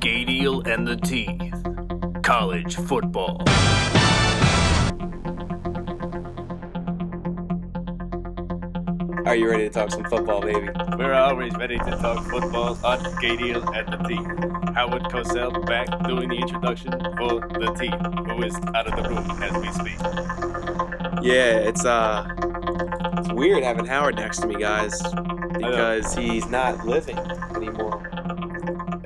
Gadiel and the Teeth. College football. Are you ready to talk some football, baby? We're always ready to talk football on Gadiel and the Teeth. Howard Cosell back doing the introduction for the Teeth, who is out of the room as we speak. Yeah, it's weird having Howard next to me, guys, because he's not living anymore.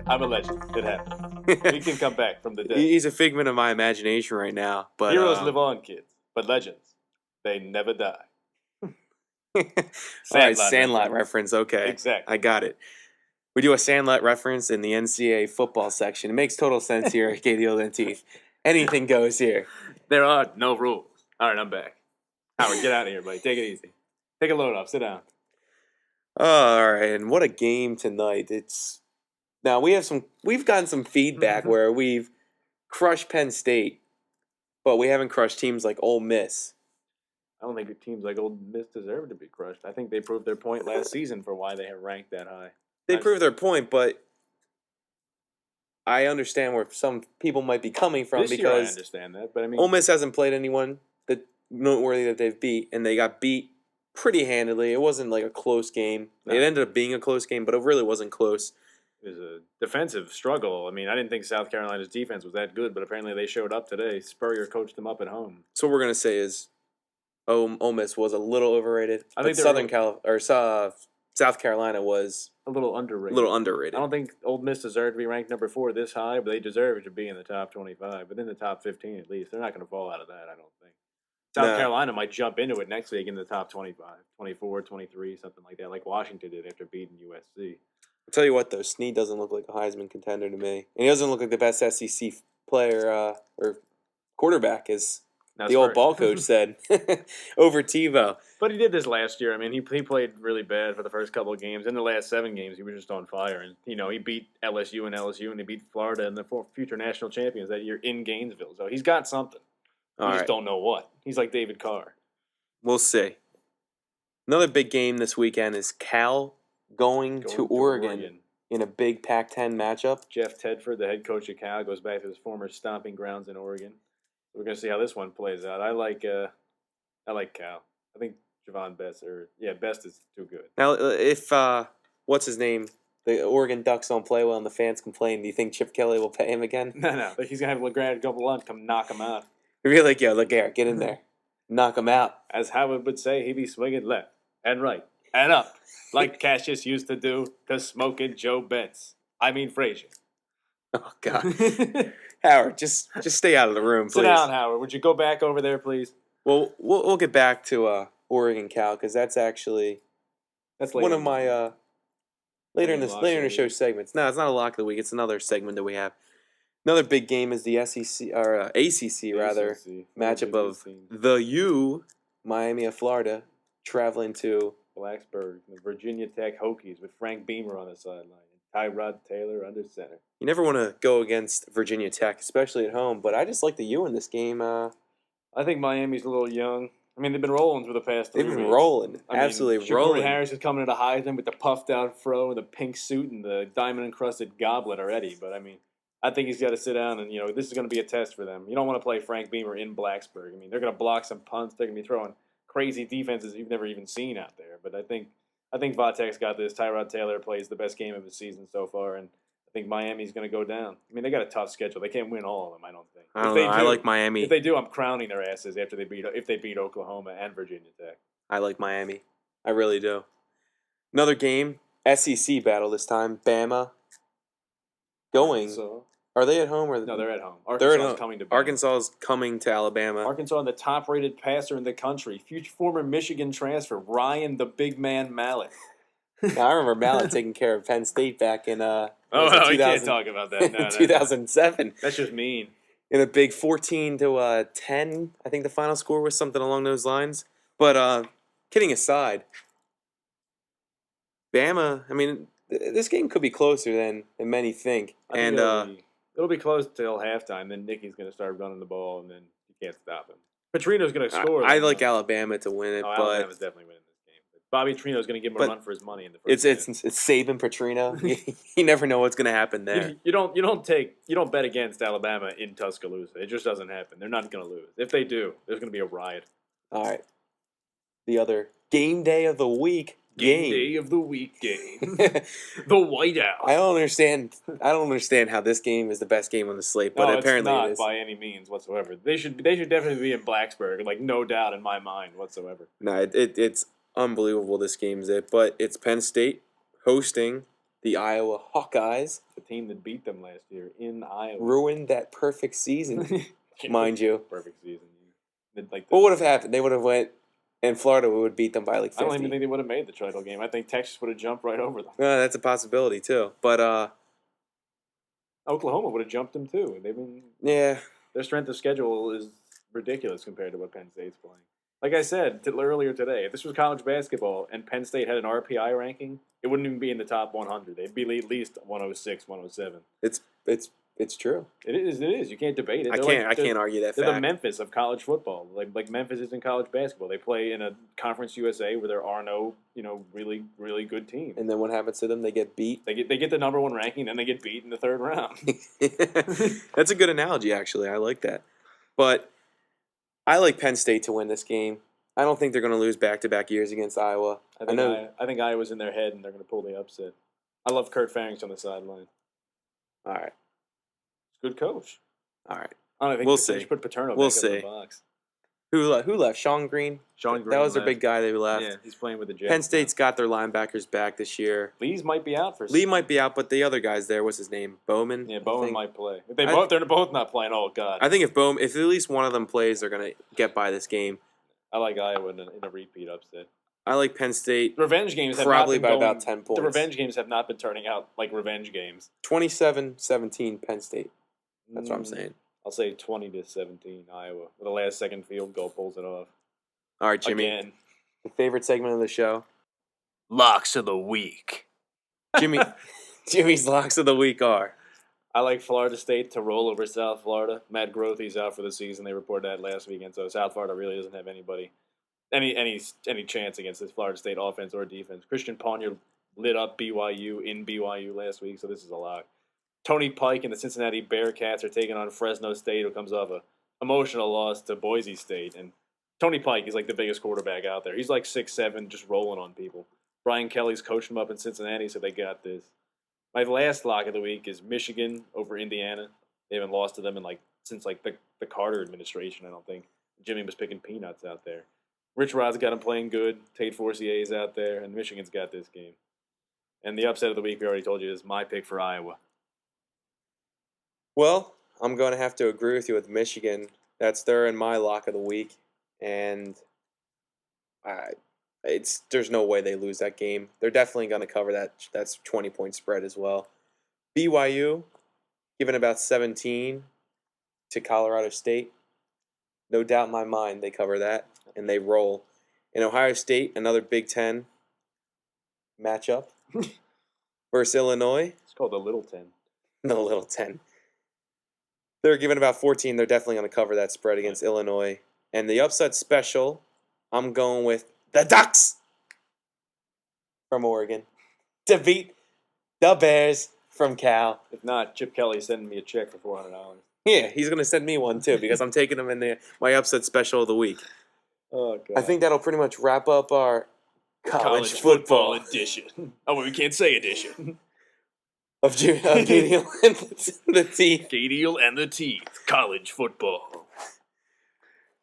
I'm a legend. It happened. He can come back from the dead. He's a figment of my imagination right now. But heroes live on, kids, but legends, they never die. Sandlot reference. Okay, exactly. I got it. We do a Sandlot reference in the NCAA football section. It makes total sense here at Gadiel and Teeth. Anything goes here. There are no rules. All right, I'm back. Howard, get out of here, buddy. Take it easy. Take a load off. Sit down. All right, and what a game tonight. Now we've gotten some feedback where we've crushed Penn State, but we haven't crushed teams like Ole Miss. I don't think teams like Ole Miss deserve to be crushed. I think they proved their point last season for why they have ranked that high. They proved their point, but I understand where some people might be coming from because I understand that, but I mean, Ole Miss hasn't played anyone that noteworthy that they've beat, and they got beat pretty handily. It wasn't like a close game. No. It ended up being a close game, but it really wasn't close. It was a defensive struggle. I mean, I didn't think South Carolina's defense was that good, but apparently they showed up today. Spurrier coached them up at home. So what we're gonna say is, Ole Miss was a little overrated. I think South Carolina was a little underrated. I don't think Ole Miss deserved to be ranked number 4 this high, but they deserve to be in the top 25, within the top 15 at least. They're not going to fall out of that, I don't think. South Carolina might jump into it next week in the top 25, 24, 23, something like that, like Washington did after beating USC. I'll tell you what, though, Snead doesn't look like a Heisman contender to me. And he doesn't look like the best SEC player or quarterback, as the old ball coach said, over TiVo. But he did this last year. I mean, he played really bad for the first couple of games. In the last 7 games, he was just on fire. And, he beat LSU, and he beat Florida and the future national champions that year in Gainesville. So he's got something. We just don't know what. He's like David Carr. We'll see. Another big game this weekend is Cal going to Oregon in a big Pac-10 matchup. Jeff Tedford, the head coach of Cal, goes back to his former stomping grounds in Oregon. We're going to see how this one plays out. I like Cal. I think Javon Best is too good. Now, if what's his name? The Oregon Ducks don't play well and the fans complain. Do you think Chip Kelly will pay him again? No. But he's going to have LeGrand go lunch, come knock him out. He'll be like, yo, LeGarrette, get in there. Knock him out. As Howard would say, he'd be swinging left and right and up, like Cassius used to do to Smoking Joe Frazier. Oh, God. Howard, just stay out of the room, please. Sit down, Howard. Would you go back over there, please? Well, we'll get back to Oregon Cal because that's one of my later in the show segments. No, it's not a lock of the week. It's another segment that we have. Another big game is the SEC or ACC matchup of the U, Miami of Florida, traveling to Blacksburg, the Virginia Tech Hokies with Frank Beamer on the sideline. Tyrod Taylor under center. You never want to go against Virginia Tech, especially at home, but I just like the U in this game. I think Miami's a little young. I mean, they've been rolling for the past 3 weeks. They've been rolling. Absolutely rolling. Shakur Harris is coming into Heisman with the puffed-out fro and the pink suit and the diamond-encrusted goblet already. But, I mean, I think he's got to sit down and, this is going to be a test for them. You don't want to play Frank Beamer in Blacksburg. I mean, they're going to block some punts. They're going to be throwing crazy defenses you've never even seen out there. But I think Vatek's got this. Tyrod Taylor plays the best game of his season so far, and I think Miami's going to go down. I mean, they got a tough schedule. They can't win all of them, I don't think. I like Miami. If they do, I'm crowning their asses if they beat Oklahoma and Virginia Tech. I like Miami. I really do. Another game, SEC battle this time. Bama going. Are they at home? No, they're at home. Arkansas is coming to Alabama. Arkansas, the top-rated passer in the country. Former Michigan transfer, Ryan the Big Man Mallett. Now, I remember Mallett taking care of Penn State back in you can't talk about that. No, 2007. That's just mean. In a big 14-10, I think the final score was something along those lines. But kidding aside, Bama, I mean, this game could be closer than many think. It'll be close till halftime. Then Nicky's going to start running the ball, and then you can't stop him. Petrino's going to score. I like Alabama to win it, but Alabama's definitely winning this game. Bobby Petrino's going to give him a run for his money in the first game. It's Saban Petrino. You never know what's going to happen there. You don't bet against Alabama in Tuscaloosa. It just doesn't happen. They're not going to lose. If they do, there's going to be a riot. All right. The other game day of the week. Game day of the week game. The Whiteout. I don't understand how this game is the best game on the slate, but apparently it's not it is. By any means whatsoever. They should definitely be in Blacksburg, like no doubt in my mind whatsoever. No, it's unbelievable. This game's it, but it's Penn State hosting the Iowa Hawkeyes, the team that beat them last year in Iowa, ruined that perfect season, mind you. Perfect season. What would have happened? They would have went. And Florida would beat them by like 50. I don't even think they would have made the title game. I think Texas would have jumped right over them. That's a possibility too. But Oklahoma would have jumped them too. Their strength of schedule is ridiculous compared to what Penn State's playing. Like I said earlier today, if this was college basketball and Penn State had an RPI ranking, it wouldn't even be in the top 100. They'd be at least 106, 107. It's true. It is. You can't debate it. I can't argue that they're fact. The Memphis of college football. Like Memphis is in college basketball. They play in a Conference USA where there are no, really, really good teams. And then what happens to them? They get beat. They get the number 1 ranking, then they get beat in the 3rd round. That's a good analogy, actually. I like that. But I like Penn State to win this game. I don't think they're going to lose back-to-back years against Iowa. I think Iowa's in their head and they're going to pull the upset. I love Kurt Farrington on the sideline. All right. Good coach. All right. I don't think we'll see. Put Paterno we'll back see. Up in the box. Who left? Sean Green? That was their big guy they left. Yeah, he's playing with the Jets. Penn State's got their linebackers back this year. Lee might be out, but the other guy's there. What's his name? Bowman? Yeah, Bowman might play. If they're both not playing, oh, God. I think if at least one of them plays, they're going to get by this game. I like Iowa in a repeat upset. I like Penn State. Revenge games probably by about 10 points. The revenge games have not been turning out like revenge games. 27-17 Penn State. That's what I'm saying. I'll say 20-17 Iowa. The last second field goal pulls it off. All right, Jimmy. Again. The favorite segment of the show. Locks of the week. Jimmy's locks of the week are. I like Florida State to roll over South Florida. Matt Grothy's out for the season. They reported that last weekend, so South Florida really doesn't have any chance against this Florida State offense or defense. Christian Ponder lit up BYU in BYU last week, so this is a lock. Tony Pike and the Cincinnati Bearcats are taking on Fresno State, who comes off an emotional loss to Boise State. And Tony Pike is like the biggest quarterback out there. He's like 6'7", just rolling on people. Brian Kelly's coaching him up in Cincinnati, so they got this. My last lock of the week is Michigan over Indiana. They haven't lost to them since the Carter administration, I don't think. Jimmy was picking peanuts out there. Rich Rod's got him playing good. Tate Forcier's out there, and Michigan's got this game. And the upset of the week, we already told you, is my pick for Iowa. Well, I'm going to have to agree with you with Michigan. They're in my lock of the week, and there's no way they lose that game. They're definitely going to cover that. That's 20-point spread as well. BYU, given about 17 to Colorado State. No doubt in my mind they cover that, and they roll. In Ohio State, another Big Ten matchup versus Illinois. It's called the Little 10. The Little 10. They're given about 14. They're definitely going to cover that spread against Illinois. And the upset special, I'm going with the Ducks from Oregon to beat the Bears from Cal. If not, Chip Kelly's sending me a check for $400. Yeah, he's going to send me one too because I'm taking him in my upset special of the week. Oh, God. I think that'll pretty much wrap up our college football edition. Oh, well, we can't say edition. Of Gadiel and the Teeth. Gadiel and the Teeth. College football.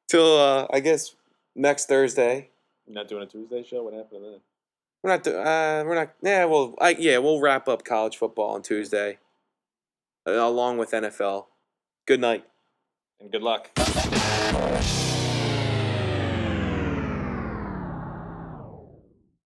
Till, I guess, next Thursday. You're not doing a Tuesday show? What happened to that? We'll wrap up college football on Tuesday. Along with NFL. Good night. And good luck.